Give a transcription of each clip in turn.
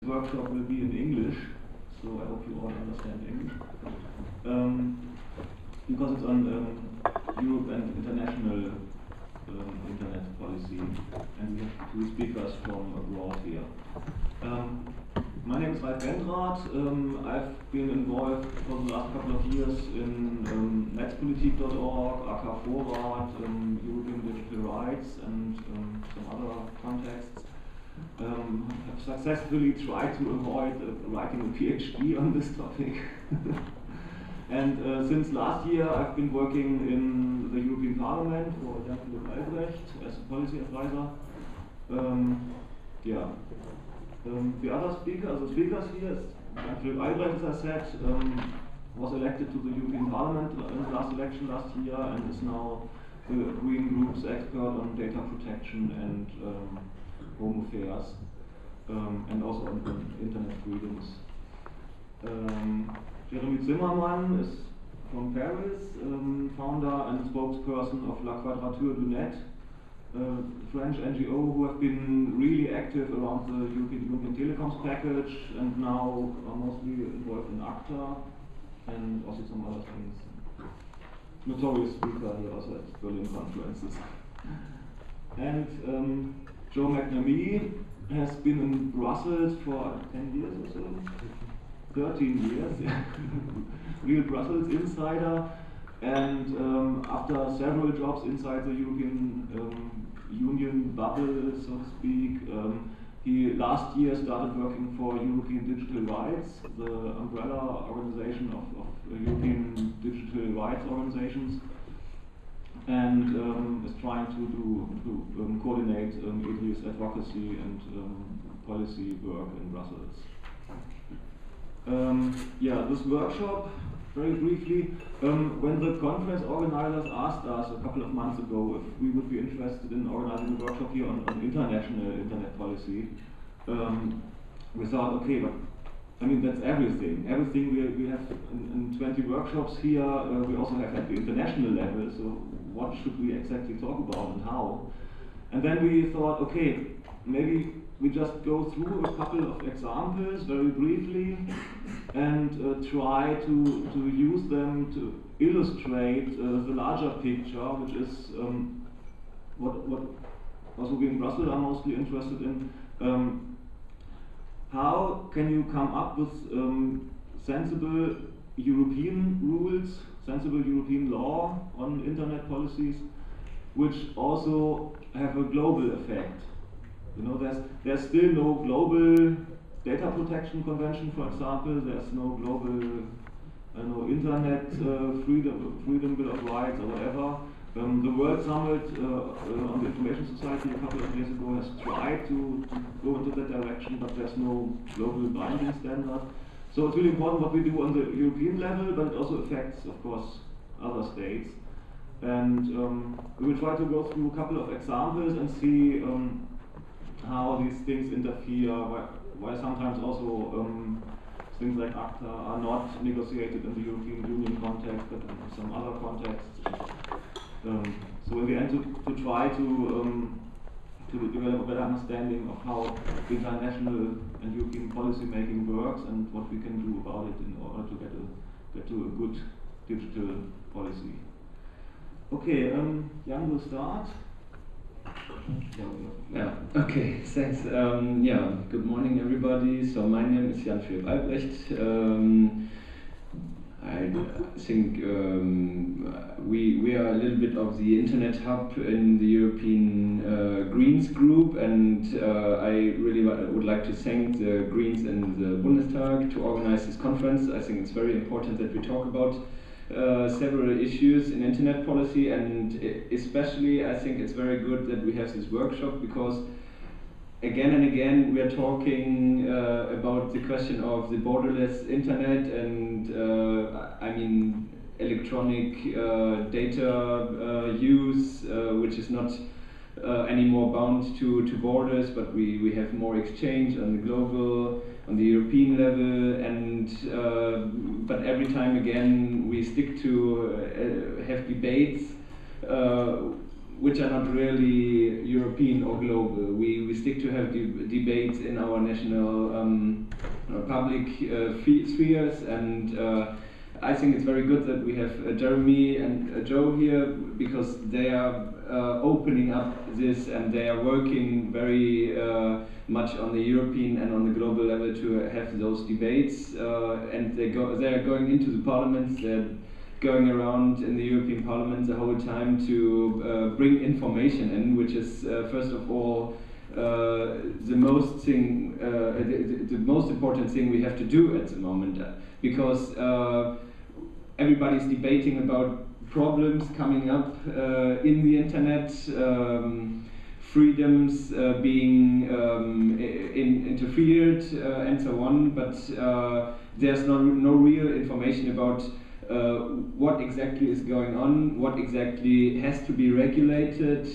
workshop will be in English, so I hope you all understand English. Because it's on Europe and international internet policy, and we have two speakers from abroad here. My name is Ralf Bendrath. I've been involved for the last couple of years in Netzpolitischer.org, AK Vorrat, European Digital Rights, and some other contexts. Have successfully tried to avoid writing a PhD on this topic. And since last year I've been working in the European Parliament for Jan-Philipp Albrecht as a policy advisor. The other speakers here is Jan-Philipp Albrecht, as I said, was elected to the European Parliament in the last election last year and is now the Green Group's expert on data protection and home affairs, and also on internet freedoms. Jérémie Zimmermann is from Paris, founder and spokesperson of Quadrature du Net, French NGO who have been really active around the European Telecoms package and now are mostly involved in ACTA and also some other things. Notorious speaker, he also at Berlin conferences. And Joe McNamee has been in Brussels for 10 years or so. 13 years, yeah. Real Brussels insider, and after several jobs inside the European Union bubble, so to speak, he last year started working for European Digital Rights, the umbrella organization of European digital rights organizations, and is trying to coordinate EDI's advocacy and policy work in Brussels. This workshop, very briefly, when the conference organizers asked us a couple of months ago if we would be interested in organizing a workshop here on international internet policy, we thought, okay, but I mean, that's everything. Everything we have in 20 workshops here, we also have at the international level, so what should we exactly talk about and how? And then we thought, okay, maybe we just go through a couple of examples very briefly and try to use them to illustrate the larger picture, which is what also we in Brussels are mostly interested in. How can you come up with sensible European rules, sensible European law on internet policies, which also have a global effect? You know, there's still no global data protection convention, for example. There's no global, internet freedom bill of rights or whatever. The World Summit on the Information Society a couple of years ago has tried to go into that direction, but there's no global binding standard. So it's really important what we do on the European level, but it also affects, of course, other states. And we will try to go through a couple of examples and see how these things interfere, why sometimes also things like ACTA are not negotiated in the European Union context, but in some other contexts. So in the end, to try to develop a better understanding of how international and European policy making works and what we can do about it in order to get to a good digital policy. Okay, Jan will start. Yeah, okay, thanks. Good morning everybody. So my name is Jan-Philipp Albrecht. I think we are a little bit of the internet hub in the European Greens group, and I really would like to thank the Greens in the Bundestag to organize this conference. I think it's very important that we talk about several issues in internet policy, and especially I think it's very good that we have this workshop, because again and again we are talking about the question of the borderless internet and I mean electronic data use, which is not anymore bound to borders, but we have more exchange on the global, on the European level, and but every time again we stick to have debates which are not really European or global. We stick to have debates in our national public spheres, and I think it's very good that we have Jérémie and Joe here, because they are opening up this, and they are working very much on the European and on the global level to have those debates, and they are going into the parliaments. They're going around in the European Parliament the whole time to bring information in, which is first of all the most important thing we have to do at the moment, because everybody's debating about problems coming up in the internet, freedoms being interfered and so on, but there's no real information about what exactly is going on, what exactly has to be regulated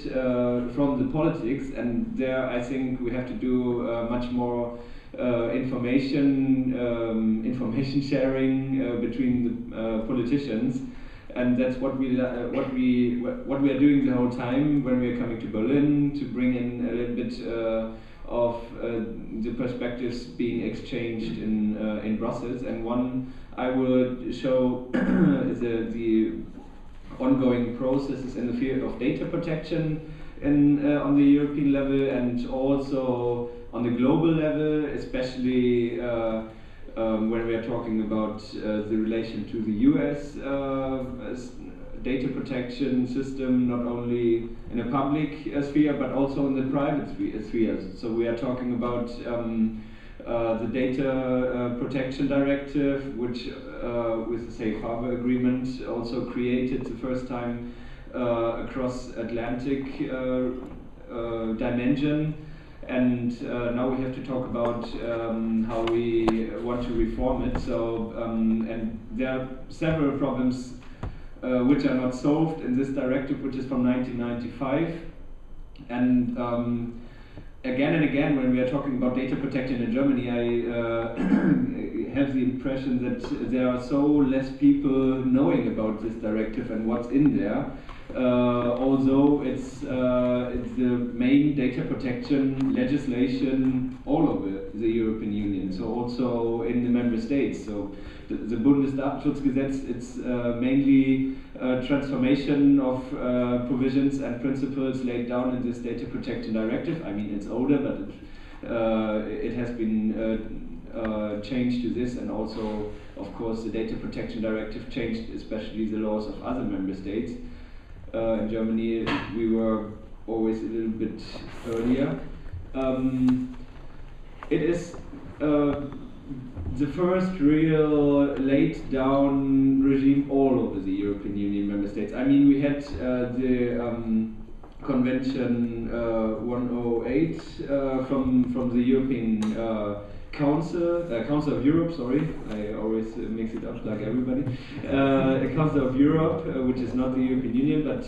from the politics, and there I think we have to do much more information sharing between the politicians, and that's what we are doing the whole time when we are coming to Berlin, to bring in a little bit of the perspectives being exchanged in Brussels. And one I would show the ongoing processes in the field of data protection on the European level, and also on the global level, especially when we are talking about the relation to the US data protection system, not only in a public sphere but also in the private sphere. So we are talking about the Data Protection Directive, which with the Safe Harbor Agreement also created the first time across Atlantic dimension. And now we have to talk about how we want to reform it. So, and there are several problems which are not solved in this directive, which is from 1995. And again and again, when we are talking about data protection in Germany, I have the impression that there are so less people knowing about this directive and what's in there. Although it's the main data protection legislation all over the European Union, so also in the member states. So the Bundesdatenschutzgesetz, it's mainly transformation of provisions and principles laid down in this data protection directive. I mean, it's older, but it has been changed to this, and also, of course, the data protection directive changed especially the laws of other member states. In Germany, we were always a little bit earlier. It is the first real laid down regime all over the European Union member states. I mean, we had the Convention 108 from the European Council of Europe, sorry, I always mix it up like everybody. Council of Europe, which is not the European Union, but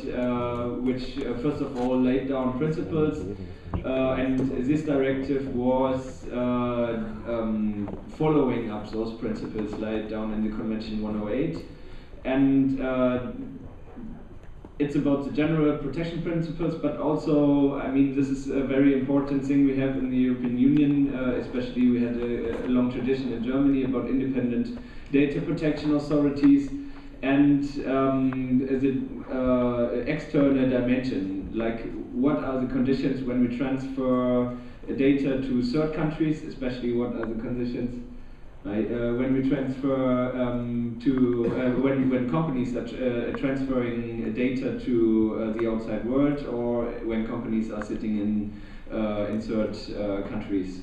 which first of all laid down principles, and this directive was following up those principles laid down in the Convention 108, and it's about the general protection principles, but also, I mean, this is a very important thing we have in the European Union, especially we had a long tradition in Germany about independent data protection authorities, and the external dimension, like what are the conditions when we transfer data to third countries, especially what are the conditions when we transfer when companies are transferring data to the outside world, or when companies are sitting in third countries.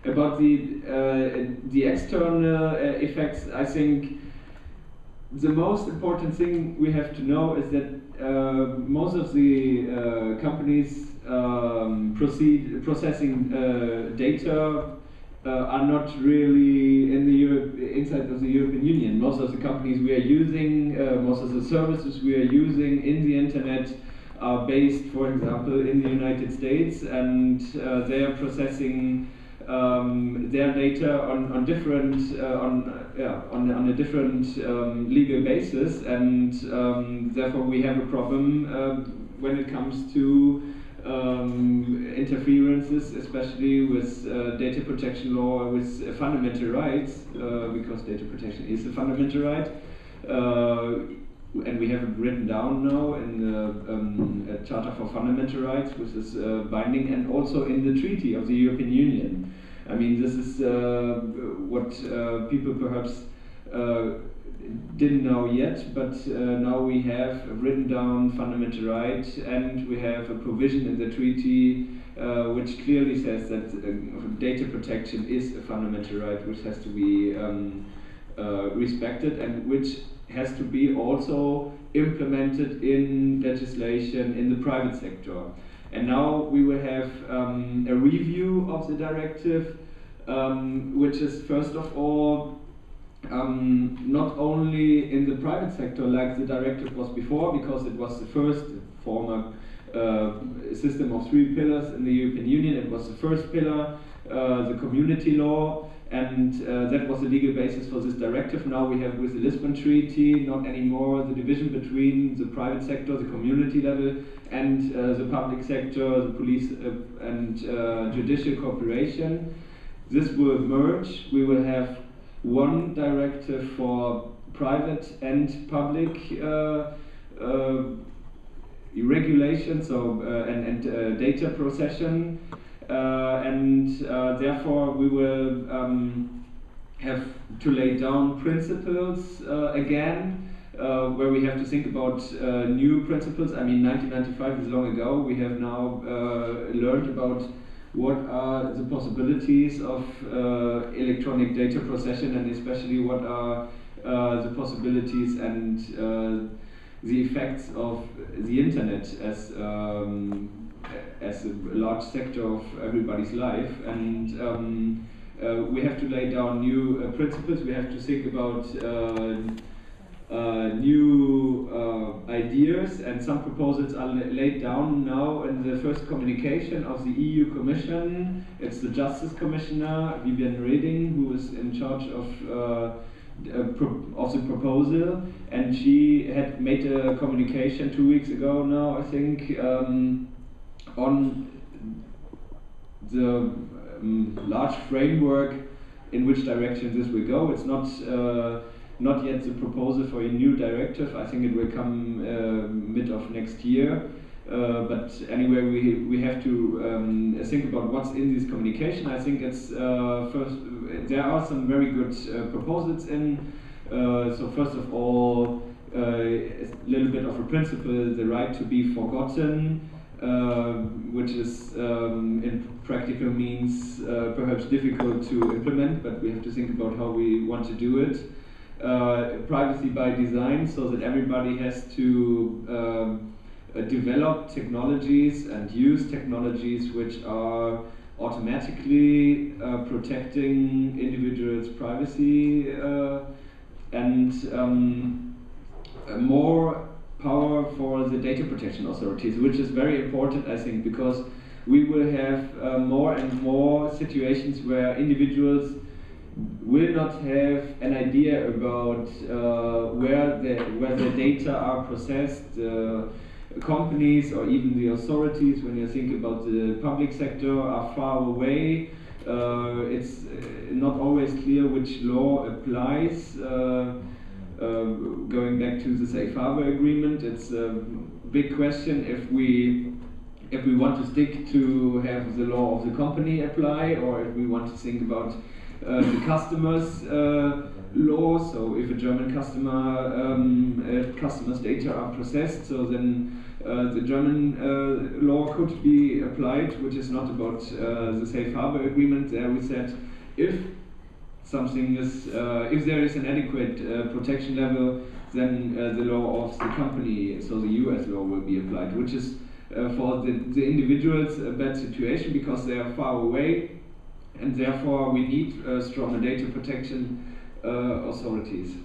About the external effects, I think the most important thing we have to know is that most of the companies processing data are not really in the inside of the European Union. Most of the companies we are using, most of the services we are using in the internet are based, for example, in the United States, and they are processing their data on different on a different legal basis, and therefore we have a problem when it comes to interferences, especially with data protection law, with fundamental rights, because data protection is a fundamental right. And we have it written down now in the Charter for Fundamental Rights, which is binding, and also in the Treaty of the European Union. I mean, this is what people perhaps didn't know yet, but now we have written down fundamental rights, and we have a provision in the treaty which clearly says that data protection is a fundamental right which has to be respected, and which has to be also implemented in legislation in the private sector. And now we will have a review of the directive, which is first of all not only in the private sector like the directive was before, because it was the first former system of 3 pillars in the European Union. It was the first pillar, the community law, and that was the legal basis for this directive. Now we have, with the Lisbon Treaty, not anymore the division between the private sector, the community level, and the public sector, the police and judicial cooperation. This will merge. We will have one directive for private and public regulation, so and data procession, and therefore we will have to lay down principles again, where we have to think about new principles. I mean, 1995 is long ago. We have now learned about what are the possibilities of electronic data procession, and especially what are the possibilities and the effects of the internet as a large sector of everybody's life. And we have to lay down new principles. We have to think about new ideas, and some proposals are laid down now in the first communication of the EU Commission. It's the Justice Commissioner, Viviane Reding, who is in charge of the proposal, and she had made a communication 2 weeks ago now, I think, on the large framework in which direction this will go. It's not yet the proposal for a new directive. I think it will come mid of next year. But anyway, we have to think about what's in this communication. I think it's first, there are some very good proposals in. So first of all, a little bit of a principle, the right to be forgotten, which is in practical means perhaps difficult to implement, but we have to think about how we want to do it. Privacy by design, so that everybody has to develop technologies and use technologies which are automatically protecting individuals' privacy, and more power for the data protection authorities, which is very important, I think, because we will have more and more situations where individuals will not have an idea about where their data are processed. Companies or even the authorities, when you think about the public sector, are far away. It's not always clear which law applies. Going back to the Safe Harbor Agreement, it's a big question if we want to stick to have the law of the company apply, or if we want to think about the customer's law. So if a German customer's data are processed, so then the German law could be applied, which is not about the Safe Harbor Agreement. There we said if something is, if there is an adequate protection level, then the law of the company, so the US law, will be applied, which is for the individuals a bad situation because they are far away, and therefore we need stronger data protection authorities.